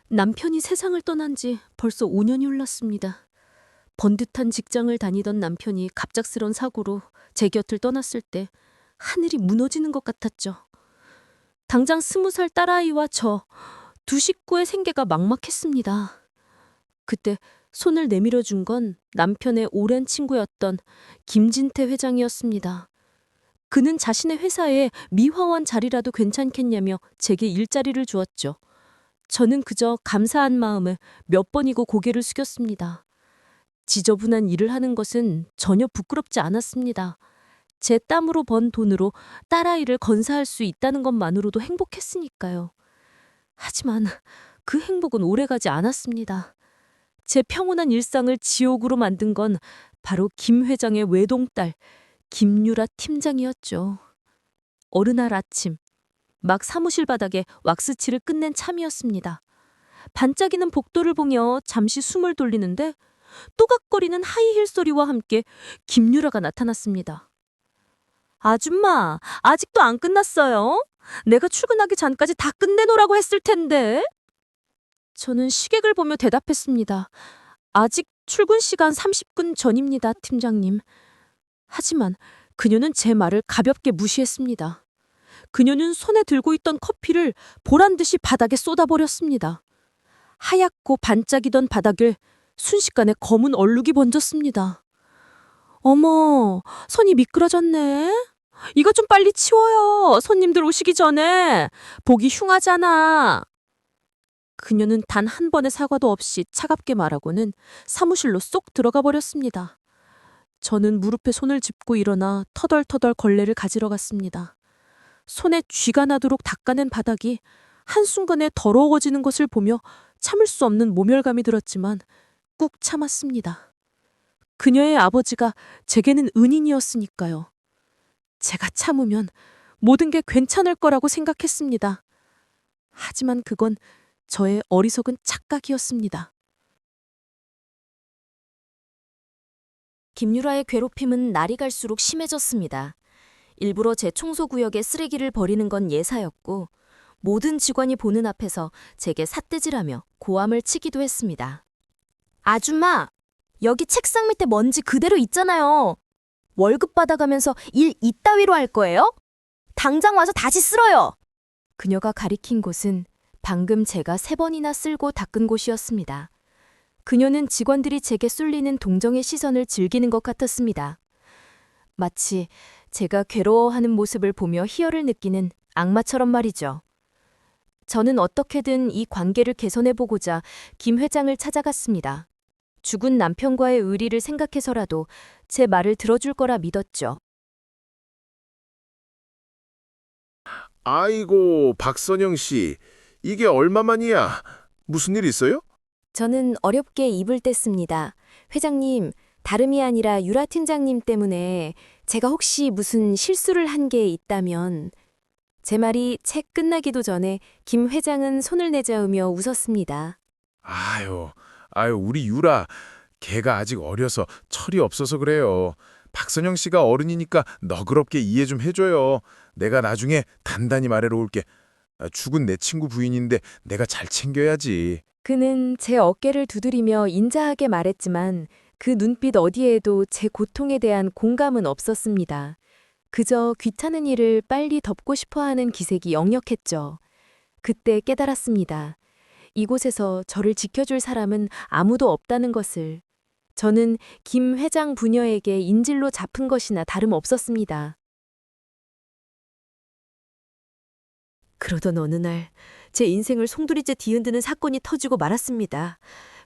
남편이 세상을 떠난 지 벌써 5년이 흘렀습니다. 번듯한 직장을 다니던 남편이 갑작스런 사고로 제 곁을 떠났을 때 하늘이 무너지는 것 같았죠. 당장 20살 딸아이와 두 식구의 생계가 막막했습니다. 그때 손을 내밀어 준 건 남편의 오랜 친구였던 김진태 회장이었습니다. 그는 자신의 회사에 미화원 자리라도 괜찮겠냐며 제게 일자리를 주었죠. 저는 그저 감사한 마음에 몇 번이고 고개를 숙였습니다. 지저분한 일을 하는 것은 전혀 부끄럽지 않았습니다. 제 땀으로 번 돈으로 딸아이를 건사할 수 있다는 것만으로도 행복했으니까요. 하지만 그 행복은 오래가지 않았습니다. 제 평온한 일상을 지옥으로 만든 건 바로 김 회장의 외동딸 김유라 팀장이었죠. 어느 날 아침 막 사무실 바닥에 왁스칠을 끝낸 참이었습니다. 반짝이는 복도를 보며 잠시 숨을 돌리는데 또각거리는 하이힐 소리와 함께 김유라가 나타났습니다. 아줌마, 아직도 안 끝났어요? 내가 출근하기 전까지 다 끝내놓으라고 했을 텐데. 저는 시계를 보며 대답했습니다. 아직 출근 시간 30분 전입니다, 팀장님. 하지만 그녀는 제 말을 가볍게 무시했습니다. 그녀는 손에 들고 있던 커피를 보란 듯이 바닥에 쏟아버렸습니다. 하얗고 반짝이던 바닥을 순식간에 검은 얼룩이 번졌습니다. 어머, 손이 미끄러졌네. 이거 좀 빨리 치워요. 손님들 오시기 전에. 보기 흉하잖아. 그녀는 단 한 번의 사과도 없이 차갑게 말하고는 사무실로 쏙 들어가 버렸습니다. 저는 무릎에 손을 짚고 일어나 터덜터덜 걸레를 가지러 갔습니다. 손에 쥐가 나도록 닦아낸 바닥이 한순간에 더러워지는 것을 보며 참을 수 없는 모멸감이 들었지만 꾹 참았습니다. 그녀의 아버지가 제게는 은인이었으니까요. 제가 참으면 모든 게 괜찮을 거라고 생각했습니다. 하지만 그건 저의 어리석은 착각이었습니다. 김유라의 괴롭힘은 날이 갈수록 심해졌습니다. 일부러 제 청소구역에 쓰레기를 버리는 건 예사였고 모든 직원이 보는 앞에서 제게 삿대질하며 고함을 치기도 했습니다. 아줌마, 여기 책상 밑에 먼지 그대로 있잖아요. 월급 받아가면서 일 이따위로 할 거예요? 당장 와서 다시 쓸어요. 그녀가 가리킨 곳은 방금 제가 3번이나 쓸고 닦은 곳이었습니다. 그녀는 직원들이 제게 쏠리는 동정의 시선을 즐기는 것 같았습니다. 마치 제가 괴로워하는 모습을 보며 희열을 느끼는 악마처럼 말이죠. 저는 어떻게든 이 관계를 개선해보고자 김 회장을 찾아갔습니다. 죽은 남편과의 의리를 생각해서라도 제 말을 들어줄 거라 믿었죠. 아이고, 박선영 씨. 이게 얼마만이야? 무슨 일 있어요? 저는 어렵게 입을 뗐습니다. 회장님, 다름이 아니라 유라 팀장님 때문에 제가 혹시 무슨 실수를 한 게 있다면. 제 말이 채 끝나기도 전에 김 회장은 손을 내저으며 웃었습니다. 아유, 우리 유라. 걔가 아직 어려서 철이 없어서 그래요. 박선영 씨가 어른이니까 너그럽게 이해 좀 해줘요. 내가 나중에 단단히 말해러 올게. 죽은 내 친구 부인인데 내가 잘 챙겨야지. 그는 제 어깨를 두드리며 인자하게 말했지만 그 눈빛 어디에도 제 고통에 대한 공감은 없었습니다. 그저 귀찮은 일을 빨리 덮고 싶어하는 기색이 역력했죠. 그때 깨달았습니다. 이곳에서 저를 지켜줄 사람은 아무도 없다는 것을. 저는 김 회장 부녀에게 인질로 잡힌 것이나 다름없었습니다. 그러던 어느 날 제 인생을 송두리째 뒤흔드는 사건이 터지고 말았습니다.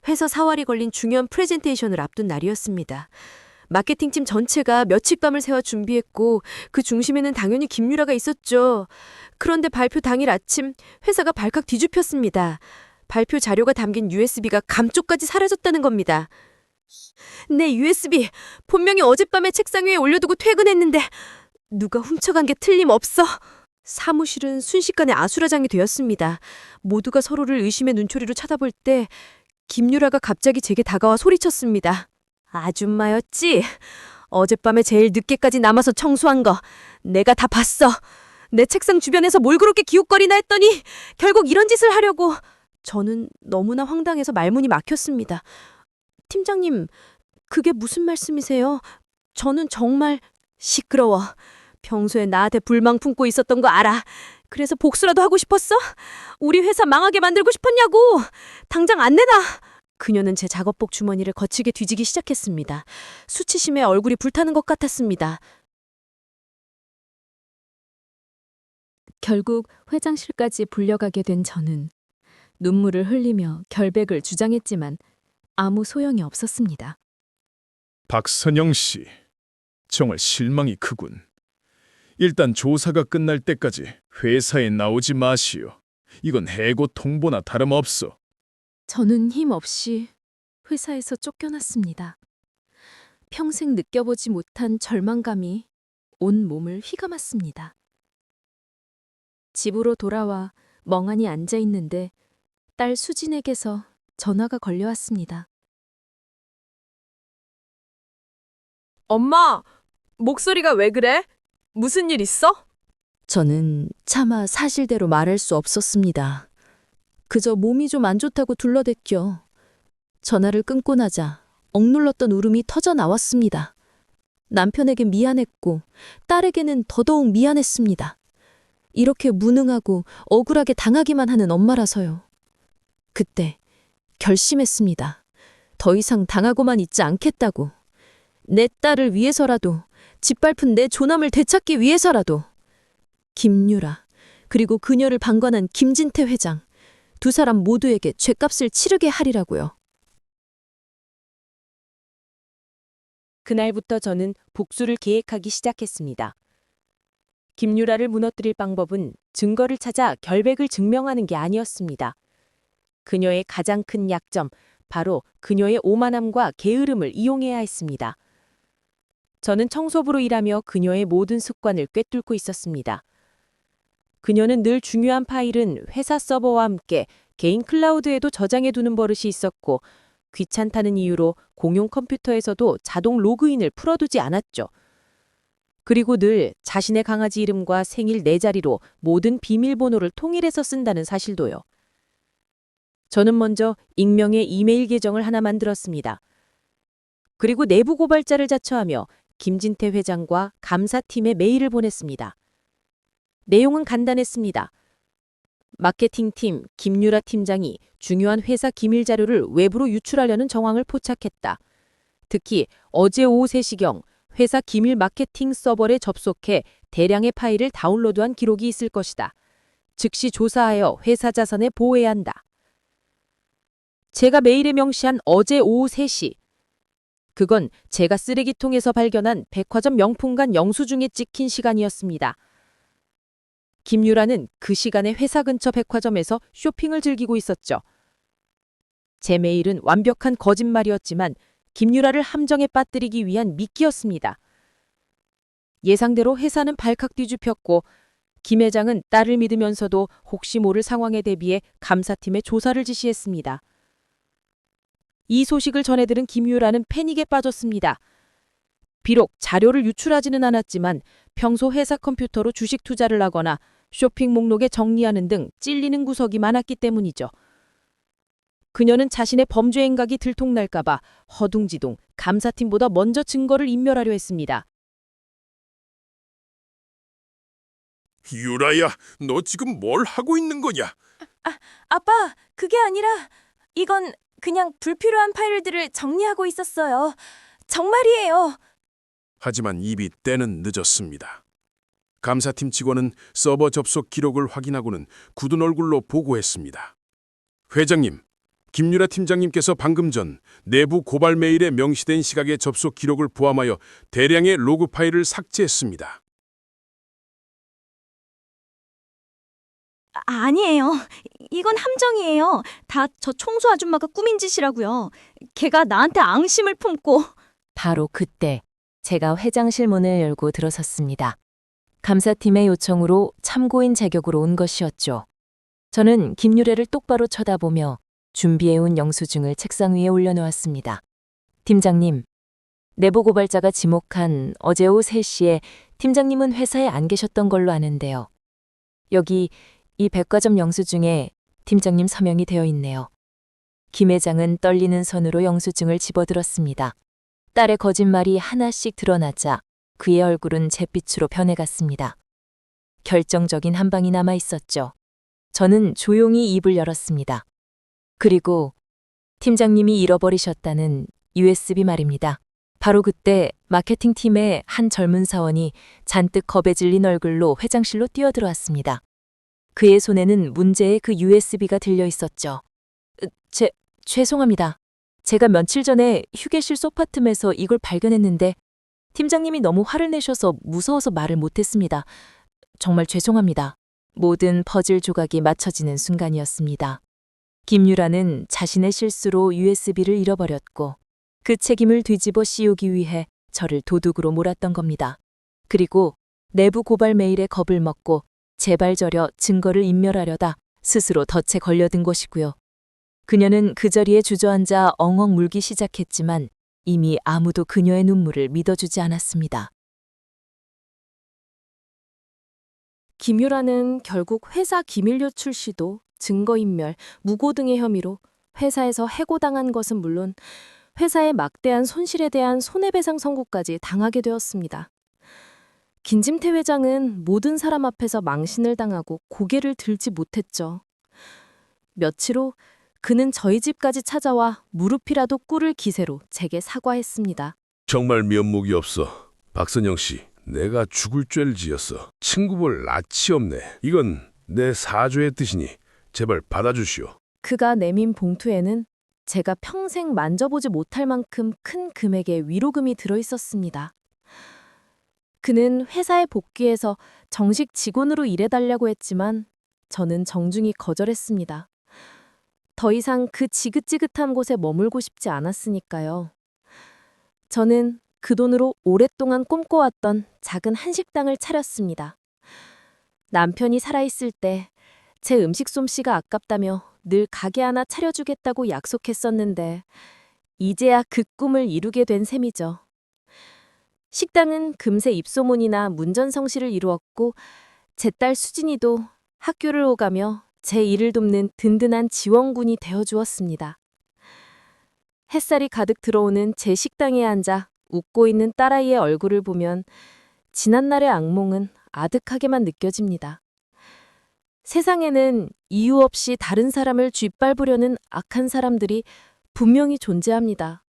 회사 사활이 걸린 중요한 프레젠테이션을 앞둔 날이었습니다. 마케팅팀 전체가 며칠 밤을 새워 준비했고 그 중심에는 당연히 김유라가 있었죠. 그런데 발표 당일 아침 회사가 발칵 뒤집혔습니다. 발표 자료가 담긴 USB가 감쪽까지 사라졌다는 겁니다. 내 USB 분명히 어젯밤에 책상 위에 올려두고 퇴근했는데 누가 훔쳐간 게 틀림없어. 사무실은 순식간에 아수라장이 되었습니다. 모두가 서로를 의심의 눈초리로 쳐다볼 때 김유라가 갑자기 제게 다가와 소리쳤습니다. 아줌마였지? 어젯밤에 제일 늦게까지 남아서 청소한 거 내가 다 봤어. 내 책상 주변에서 뭘 그렇게 기웃거리나 했더니 결국 이런 짓을 하려고. 저는 너무나 황당해서 말문이 막혔습니다. 팀장님, 그게 무슨 말씀이세요? 저는 정말 시끄러워. 평소에 나한테 불만 품고 있었던 거 알아. 그래서 복수라도 하고 싶었어? 우리 회사 망하게 만들고 싶었냐고! 당장 안 내놔! 그녀는 제 작업복 주머니를 거칠게 뒤지기 시작했습니다. 수치심에 얼굴이 불타는 것 같았습니다. 결국 회장실까지 불려가게 된 저는 눈물을 흘리며 결백을 주장했지만 아무 소용이 없었습니다. 박선영 씨, 정말 실망이 크군. 일단 조사가 끝날 때까지 회사에 나오지 마시오. 이건 해고 통보나 다름없어. 저는 힘없이 회사에서 쫓겨났습니다. 평생 느껴보지 못한 절망감이 온 몸을 휘감았습니다. 집으로 돌아와 멍하니 앉아 있는데 딸 수진에게서 전화가 걸려왔습니다. 엄마, 목소리가 왜 그래? 무슨 일 있어? 저는 차마 사실대로 말할 수 없었습니다. 그저 몸이 좀 안 좋다고 둘러댔죠. 전화를 끊고 나자 억눌렀던 울음이 터져 나왔습니다. 남편에게 미안했고 딸에게는 더더욱 미안했습니다. 이렇게 무능하고 억울하게 당하기만 하는 엄마라서요. 그때 결심했습니다. 더 이상 당하고만 있지 않겠다고. 내 딸을 위해서라도, 짓밟은 내 존엄을 되찾기 위해서라도. 김유라, 그리고 그녀를 방관한 김진태 회장, 두 사람 모두에게 죗값을 치르게 하리라고요. 그날부터 저는 복수를 계획하기 시작했습니다. 김유라를 무너뜨릴 방법은 증거를 찾아 결백을 증명하는 게 아니었습니다. 그녀의 가장 큰 약점, 바로 그녀의 오만함과 게으름을 이용해야 했습니다. 저는 청소부로 일하며 그녀의 모든 습관을 꿰뚫고 있었습니다. 그녀는 늘 중요한 파일은 회사 서버와 함께 개인 클라우드에도 저장해두는 버릇이 있었고, 귀찮다는 이유로 공용 컴퓨터에서도 자동 로그인을 풀어두지 않았죠. 그리고 늘 자신의 강아지 이름과 생일 4자리로 모든 비밀번호를 통일해서 쓴다는 사실도요. 저는 먼저 익명의 이메일 계정을 하나 만들었습니다. 그리고 내부 고발자를 자처하며 김진태 회장과 감사팀에 메일을 보냈습니다. 내용은 간단했습니다. 마케팅팀 김유라 팀장이 중요한 회사 기밀 자료를 외부로 유출하려는 정황을 포착했다. 특히 어제 오후 3시경 회사 기밀 마케팅 서버에 접속해 대량의 파일을 다운로드한 기록이 있을 것이다. 즉시 조사하여 회사 자산에 보호해야 한다. 제가 메일에 명시한 어제 오후 3시. 그건 제가 쓰레기통에서 발견한 백화점 명품관 영수증에 찍힌 시간이었습니다. 김유라는 그 시간에 회사 근처 백화점에서 쇼핑을 즐기고 있었죠. 제 메일은 완벽한 거짓말이었지만 김유라를 함정에 빠뜨리기 위한 미끼였습니다. 예상대로 회사는 발칵 뒤집혔고, 김 회장은 딸을 믿으면서도 혹시 모를 상황에 대비해 감사팀에 조사를 지시했습니다. 이 소식을 전해들은 김유라는 패닉에 빠졌습니다. 비록 자료를 유출하지는 않았지만 평소 회사 컴퓨터로 주식 투자를 하거나 쇼핑 목록에 정리하는 등 찔리는 구석이 많았기 때문이죠. 그녀는 자신의 범죄 행각이 들통날까봐 허둥지둥 감사팀보다 먼저 증거를 인멸하려 했습니다. 유라야, 너 지금 뭘 하고 있는 거냐? 아빠, 그게 아니라 이건 그냥 불필요한 파일들을 정리하고 있었어요. 정말이에요. 하지만 이미 때는 늦었습니다. 감사팀 직원은 서버 접속 기록을 확인하고는 굳은 얼굴로 보고했습니다. 회장님, 김유라 팀장님께서 방금 전 내부 고발 메일에 명시된 시각의 접속 기록을 포함하여 대량의 로그 파일을 삭제했습니다. 아니에요. 이건 함정이에요. 다 저 청소 아줌마가 꾸민 짓이라고요. 걔가 나한테 앙심을 품고. 바로 그때 제가 회장실 문을 열고 들어섰습니다. 감사팀의 요청으로 참고인 자격으로 온 것이었죠. 저는 김유래를 똑바로 쳐다보며 준비해온 영수증을 책상 위에 올려놓았습니다. 팀장님, 내부 고발자가 지목한 어제 오후 3시에 팀장님은 회사에 안 계셨던 걸로 아는데요. 여기 이 백화점 영수증에 팀장님 서명이 되어 있네요. 김 회장은 떨리는 손으로 영수증을 집어들었습니다. 딸의 거짓말이 하나씩 드러나자 그의 얼굴은 잿빛으로 변해갔습니다. 결정적인 한 방이 남아 있었죠. 저는 조용히 입을 열었습니다. 그리고 팀장님이 잃어버리셨다는 USB 말입니다. 바로 그때 마케팅 팀의 한 젊은 사원이 잔뜩 겁에 질린 얼굴로 회장실로 뛰어들어왔습니다. 그의 손에는 문제의 그 USB가 들려 있었죠. 죄송합니다. 제가 며칠 전에 휴게실 소파 틈에서 이걸 발견했는데 팀장님이 너무 화를 내셔서 무서워서 말을 못했습니다. 정말 죄송합니다. 모든 퍼즐 조각이 맞춰지는 순간이었습니다. 김유라는 자신의 실수로 USB를 잃어버렸고 그 책임을 뒤집어 씌우기 위해 저를 도둑으로 몰았던 겁니다. 그리고 내부 고발 메일에 겁을 먹고 제발 저려 증거를 인멸하려다 스스로 덫에 걸려든 것이고요. 그녀는 그 자리에 주저앉아 엉엉 울기 시작했지만 이미 아무도 그녀의 눈물을 믿어주지 않았습니다. 김유라는 결국 회사 기밀 유출 시도, 증거인멸, 무고 등의 혐의로 회사에서 해고당한 것은 물론 회사의 막대한 손실에 대한 손해배상 선고까지 당하게 되었습니다. 김진태 회장은 모든 사람 앞에서 망신을 당하고 고개를 들지 못했죠. 며칠 후 그는 저희 집까지 찾아와 무릎이라도 꿇을 기세로 제게 사과했습니다. 정말 면목이 없어. 박선영 씨, 내가 죽을 죄를 지었어. 친구볼 낯이 없네. 이건 내 사죄의 뜻이니 제발 받아주시오. 그가 내민 봉투에는 제가 평생 만져보지 못할 만큼 큰 금액의 위로금이 들어있었습니다. 그는 회사에 복귀해서 정식 직원으로 일해달라고 했지만 저는 정중히 거절했습니다. 더 이상 그 지긋지긋한 곳에 머물고 싶지 않았으니까요. 저는 그 돈으로 오랫동안 꿈꿔왔던 작은 한식당을 차렸습니다. 남편이 살아있을 때 제 음식 솜씨가 아깝다며 늘 가게 하나 차려주겠다고 약속했었는데 이제야 그 꿈을 이루게 된 셈이죠. 식당은 금세 입소문이나 문전성시를 이루었고 제 딸 수진이도 학교를 오가며 제 일을 돕는 든든한 지원군이 되어주었습니다. 햇살이 가득 들어오는 제 식당에 앉아 웃고 있는 딸아이의 얼굴을 보면 지난날의 악몽은 아득하게만 느껴집니다. 세상에는 이유 없이 다른 사람을 쥐밟으려는 악한 사람들이 분명히 존재합니다.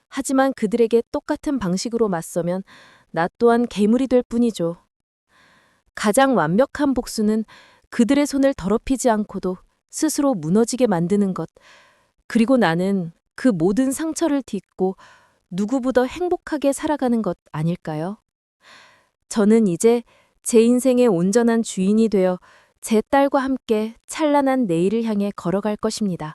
하지만 그들에게 똑같은 방식으로 맞서면 나 또한 괴물이 될 뿐이죠. 가장 완벽한 복수는 그들의 손을 더럽히지 않고도 스스로 무너지게 만드는 것, 그리고 나는 그 모든 상처를 딛고 누구보다 행복하게 살아가는 것 아닐까요? 저는 이제 제 인생의 온전한 주인이 되어 제 딸과 함께 찬란한 내일을 향해 걸어갈 것입니다.